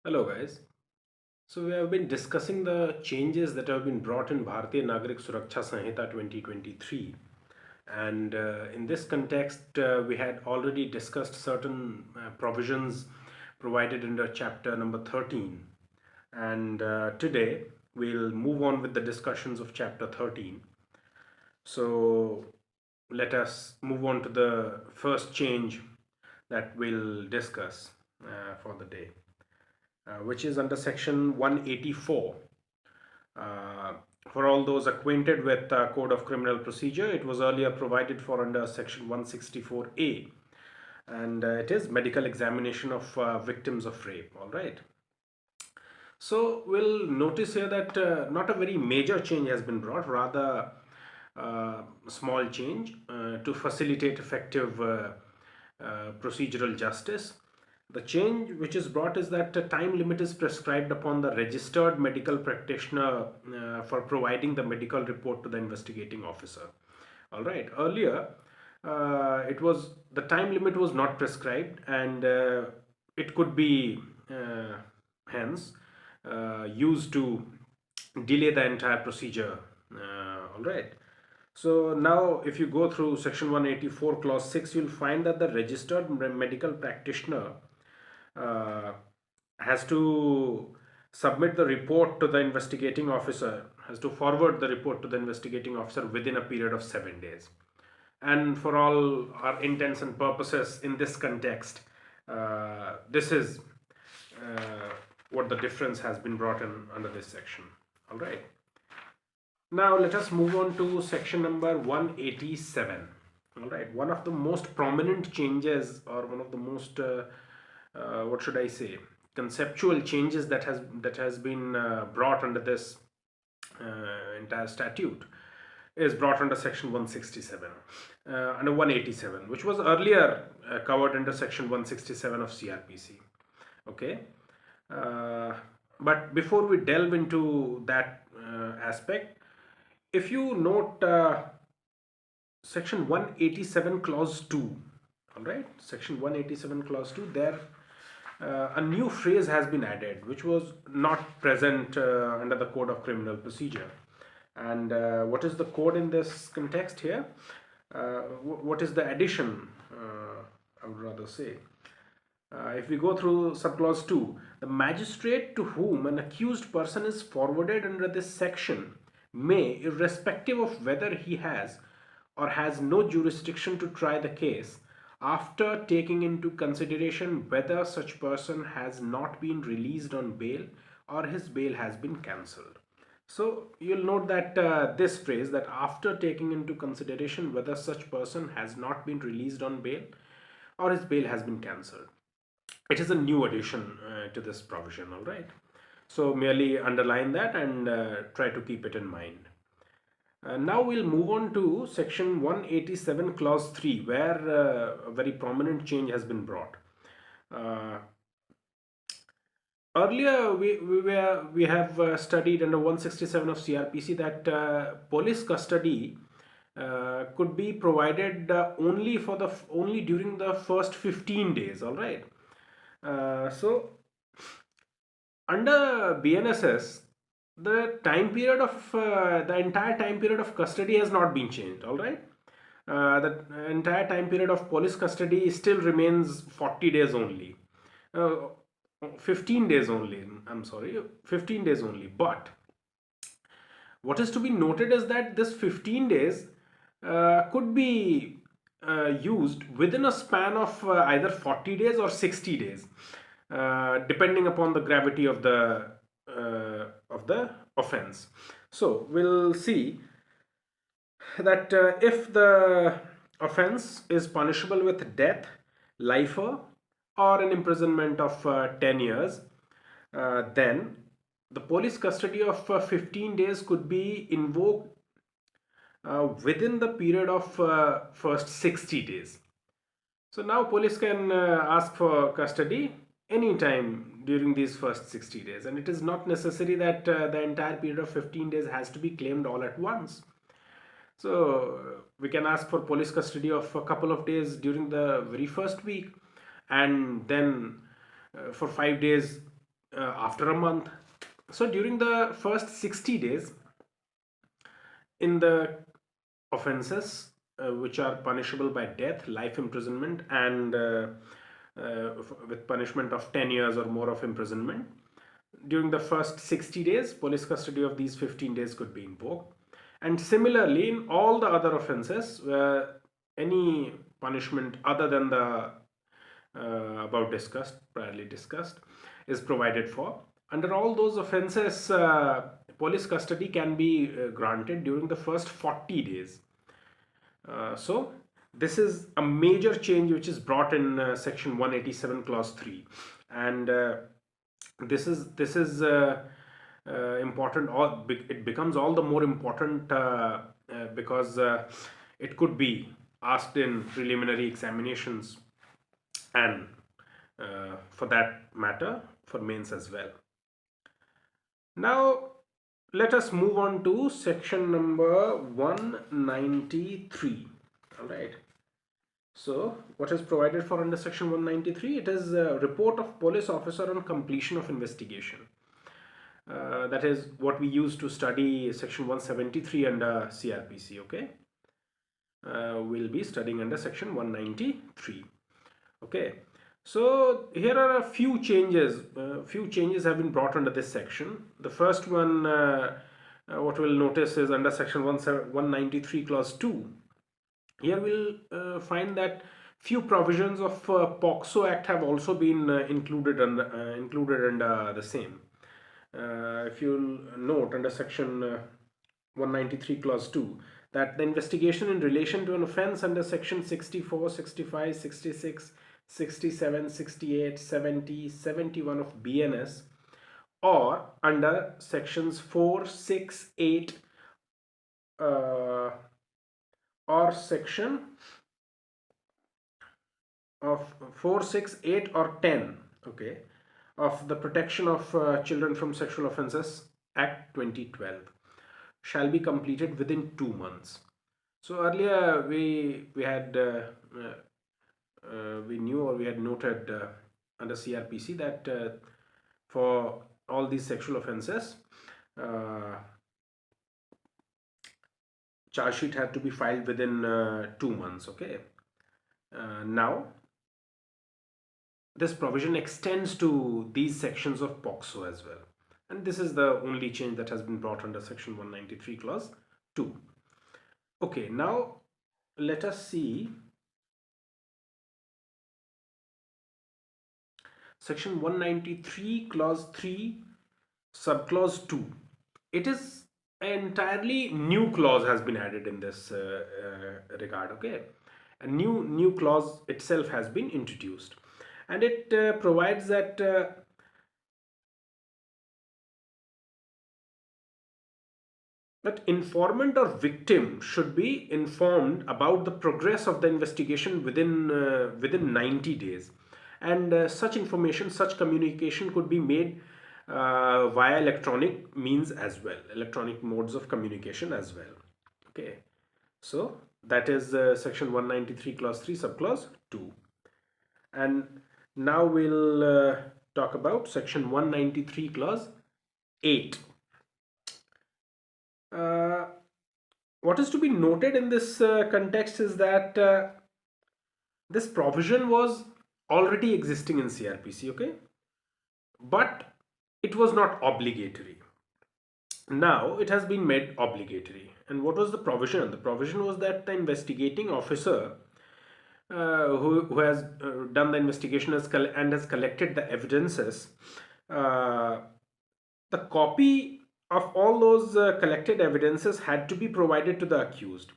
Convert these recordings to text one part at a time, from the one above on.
Hello guys. So we have been discussing the changes that have been brought in Bharatiya Nagarik Suraksha Sanhita 2023. And in this context, we had already discussed certain provisions provided under chapter number 13. And today we'll move on with the discussions of chapter 13. So let us move on to the first change that we'll discuss for the day, which is under section 184. Uh, for all those acquainted with Code of Criminal Procedure, it was earlier provided for under section 164A, and it is medical examination of victims of rape. All right. So we'll notice here that not a very major change has been brought, rather small change to facilitate effective procedural justice. The change which is brought is that a time limit is prescribed upon the registered medical practitioner for providing the medical report to the investigating officer. All right. Earlier, it was the time limit was not prescribed, and it could be hence used to delay the entire procedure. All right. So now, if you go through section 184 clause 6, you'll find that the registered medical practitioner uh, has to submit the report to the investigating officer, has to forward the report to the investigating officer within a period of 7 days. And for all our intents and purposes in this context, this is what the difference has been brought in under this section. All right. Now let us move on to section number 187. All right. One of the most prominent changes, or one of the most what should I say, conceptual changes that has been brought under this entire statute is brought under section 167, under 187, which was earlier covered under section 167 of CrPC. Okay. uh, but before we delve into that aspect, if you note section 187 clause 2, all right, section 187 clause 2, there a new phrase has been added which was not present under the Code of Criminal Procedure. And what is the code in this context here? What is the addition, I would rather say? If we go through subclause 2, the magistrate to whom an accused person is forwarded under this section may, irrespective of whether he has or has no jurisdiction to try the case, after taking into consideration whether such person has not been released on bail or his bail has been cancelled. So you'll note that this phrase, that after taking into consideration whether such person has not been released on bail or his bail has been cancelled, it is a new addition to this provision. All right. So merely underline that and try to keep it in mind. Now we'll move on to section 187 clause 3, where a very prominent change has been brought. Uh, Earlier, we have studied under 167 of CrPC that police custody could be provided only during the first 15 days. All right. So under BNSS, the entire time period of custody has not been changed. All right. The entire time period of police custody still remains 40 days only. Uh, 15 days only. I'm sorry, 15 days only. But what is to be noted is that this 15 days could be used within a span of either 40 days or 60 days, depending upon the gravity of the offense. So we'll see that if the offense is punishable with death, lifer, or an imprisonment of 10 years, then the police custody of 15 days could be invoked within the period of first 60 days. So now police can ask for custody anytime during these first 60 days, and it is not necessary that the entire period of 15 days has to be claimed all at once. So we can ask for police custody of a couple of days during the very first week, and then for 5 days after a month. So during the first 60 days, in the offenses which are punishable by death, life imprisonment, and with punishment of 10 years or more of imprisonment, during the first 60 days, police custody of these 15 days could be invoked. And similarly, in all the other offenses where any punishment other than the above discussed, priorly discussed, is provided for, under all those offenses, police custody can be granted during the first 40 days. So this is a major change which is brought in section 187 clause 3, and this is important. It becomes all the more important because it could be asked in preliminary examinations, and for that matter for mains as well. Now let us move on to section number 193. All right. So what is provided for under section 193? It is a report of police officer on completion of investigation. That is what we use to study section 173 under CrPC. Okay. We'll be studying under section 193. Okay. So here are a few changes. Few changes have been brought under this section. The first one, what we'll notice is under section 193 clause 2. Here we'll find that few provisions of POCSO Act have also been included under the same. If you'll note under section 193 clause 2, that the investigation in relation to an offense under section 64, 65, 66, 67, 68, 70, 71 of BNS, or under sections 4, 6, 8 or section of 4, 6, 8 or 10, okay, of the Protection of Children from Sexual Offences Act 2012 shall be completed within 2 months. So earlier we had we knew, or we had noted under CrPC that for all these sexual offences, charge sheet had to be filed within 2 months. Okay. Now this provision extends to these sections of POCSO as well, and this is the only change that has been brought under section 193 clause 2. Okay, now let us see section 193 clause 3 subclause 2. It is an entirely new clause has been added in this regard. Okay, a new clause itself has been introduced, and it provides that informant or victim should be informed about the progress of the investigation within 90 days, and such information, such communication could be made via electronic means as well, electronic modes of communication as well. Okay, so that is section 193 clause 3 subclause 2. And now we'll talk about section 193 clause 8. What is to be noted in this context is that this provision was already existing in CrPC, okay, but it was not obligatory. Now it has been made obligatory. And what was the provision? The provision was that the investigating officer who has done the investigation and has collected the evidences, the copy of all those collected evidences had to be provided to the accused.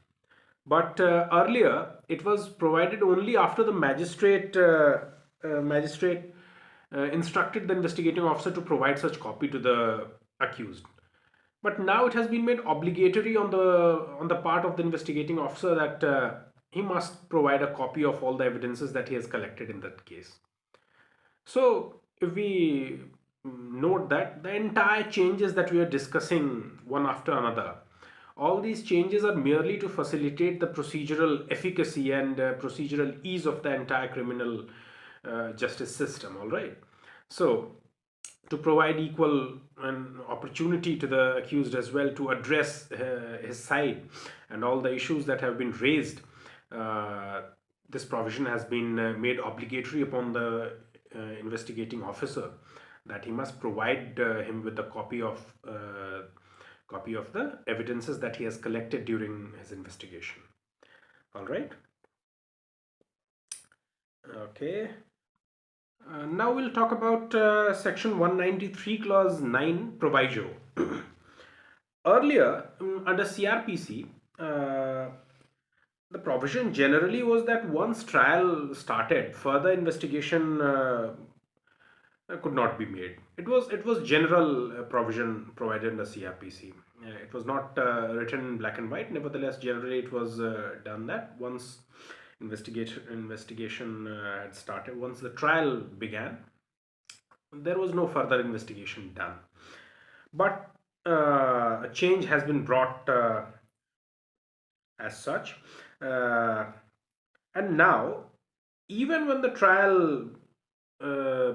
But earlier it was provided only after the magistrate instructed the investigating officer to provide such copy to the accused. But now it has been made obligatory on the part of the investigating officer that he must provide a copy of all the evidences that he has collected in that case. So if we note that the entire changes that we are discussing one after another, all these changes are merely to facilitate the procedural efficacy and procedural ease of the entire criminal justice system. All right. So to provide equal opportunity to the accused as well to address his side and all the issues that have been raised. Uh, this provision has been made obligatory upon the investigating officer, that he must provide him with a copy of the evidences that he has collected during his investigation. All right. Okay. Now we'll talk about Section 193, Clause 9, Proviso. Earlier, under CrPC, the provision generally was that once trial started, further investigation could not be made. It was general provision provided in the CrPC. It was not written in black and white. Nevertheless, generally it was done that once investigation had started, once the trial began, there was no further investigation done. But a change has been brought as such, uh, and now even when the trial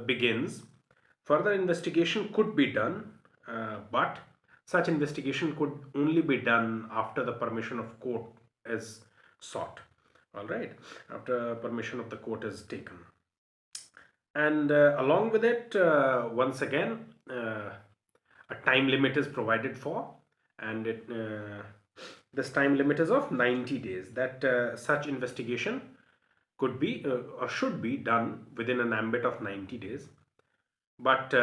begins, further investigation could be done, but such investigation could only be done after the permission of court is sought. All right, after permission of the court is taken, and along with it, once again, a time limit is provided for, and this time limit is of 90 days, that such investigation could be or should be done within an ambit of 90 days. But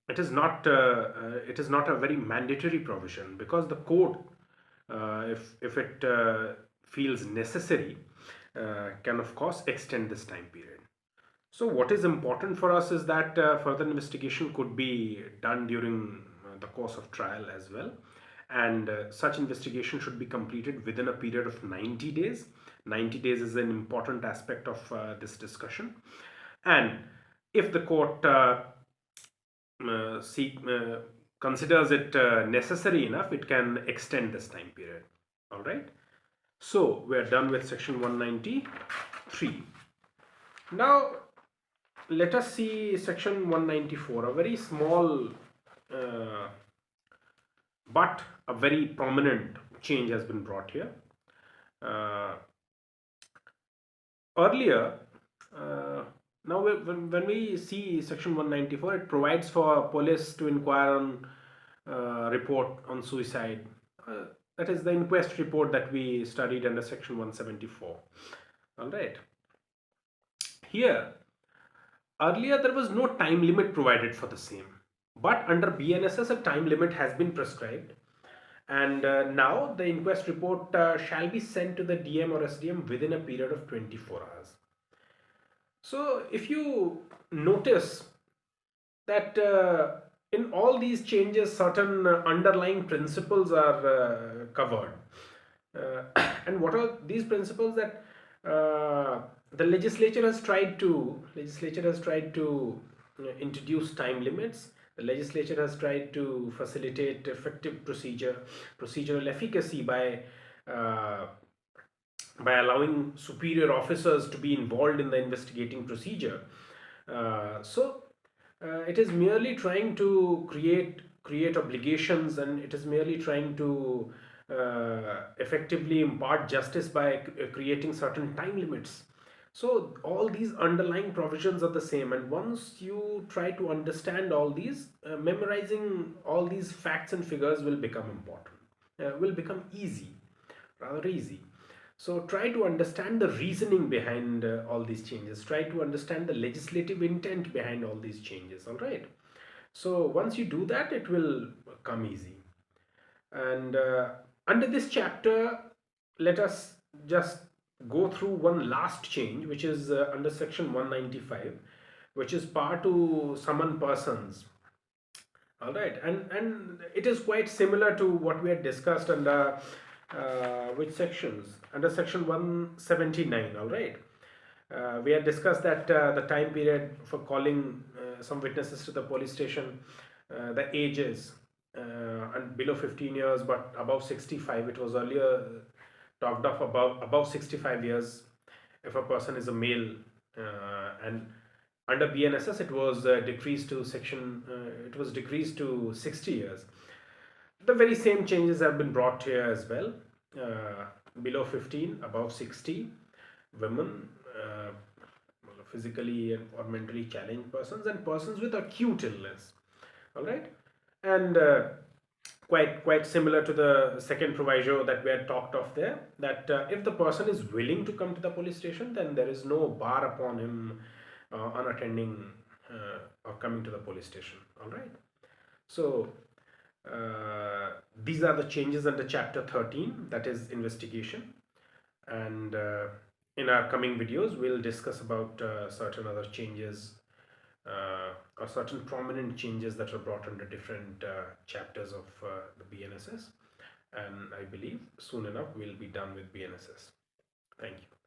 it is not a very mandatory provision, because the court, if it feels necessary, can of course extend this time period. So what is important for us is that further investigation could be done during the course of trial as well, and such investigation should be completed within a period of 90 days. 90 days is an important aspect of this discussion, and if the court considers it necessary enough, it can extend this time period. All right, so we are done with section 193. Now let us see section 194, a very small but a very prominent change has been brought here. Uh, Earlier, now when we see section 194, it provides for police to inquire on report on suicide. That is the inquest report that we studied under section 174. All right. Here, earlier there was no time limit provided for the same, but under BNSS a time limit has been prescribed, and now the inquest report shall be sent to the DM or SDM within a period of 24 hours. So if you notice that in all these changes certain underlying principles are covered, and what are these principles? That the legislature has tried to introduce time limits. The legislature has tried to facilitate effective procedural efficacy uh, by allowing superior officers to be involved in the investigating procedure. It is merely trying to create obligations, and it is merely trying to effectively impart justice by creating certain time limits. So all these underlying provisions are the same, and once you try to understand all these, memorizing all these facts and figures will become important, will become easy, rather easy. So try to understand the reasoning behind all these changes. Try to understand the legislative intent behind all these changes. All right. So once you do that, it will come easy. And under this chapter, let us just go through one last change, which is under section 195, which is power to summon persons. All right, and it is quite similar to what we had discussed under which sections? Under section 179. All right, we had discussed that the time period for calling some witnesses to the police station, the ages, and below 15 years but above 65. It was earlier talked of above 65 years if a person is a male, and Under BNSS, it was decreased to it was decreased to 60 years. The very same changes have been brought here as well. Uh, Below 15, above 60, women, physically or mentally challenged persons, and persons with acute illness. All right, and quite similar to the second proviso that we had talked of there. That if the person is willing to come to the police station, then there is no bar upon him unattending or coming to the police station. All right. So these are the changes under chapter 13, that is investigation. And in our coming videos we'll discuss about certain other changes or certain prominent changes that are brought under different chapters of the BNSS. And I believe soon enough we'll be done with BNSS. Thank you.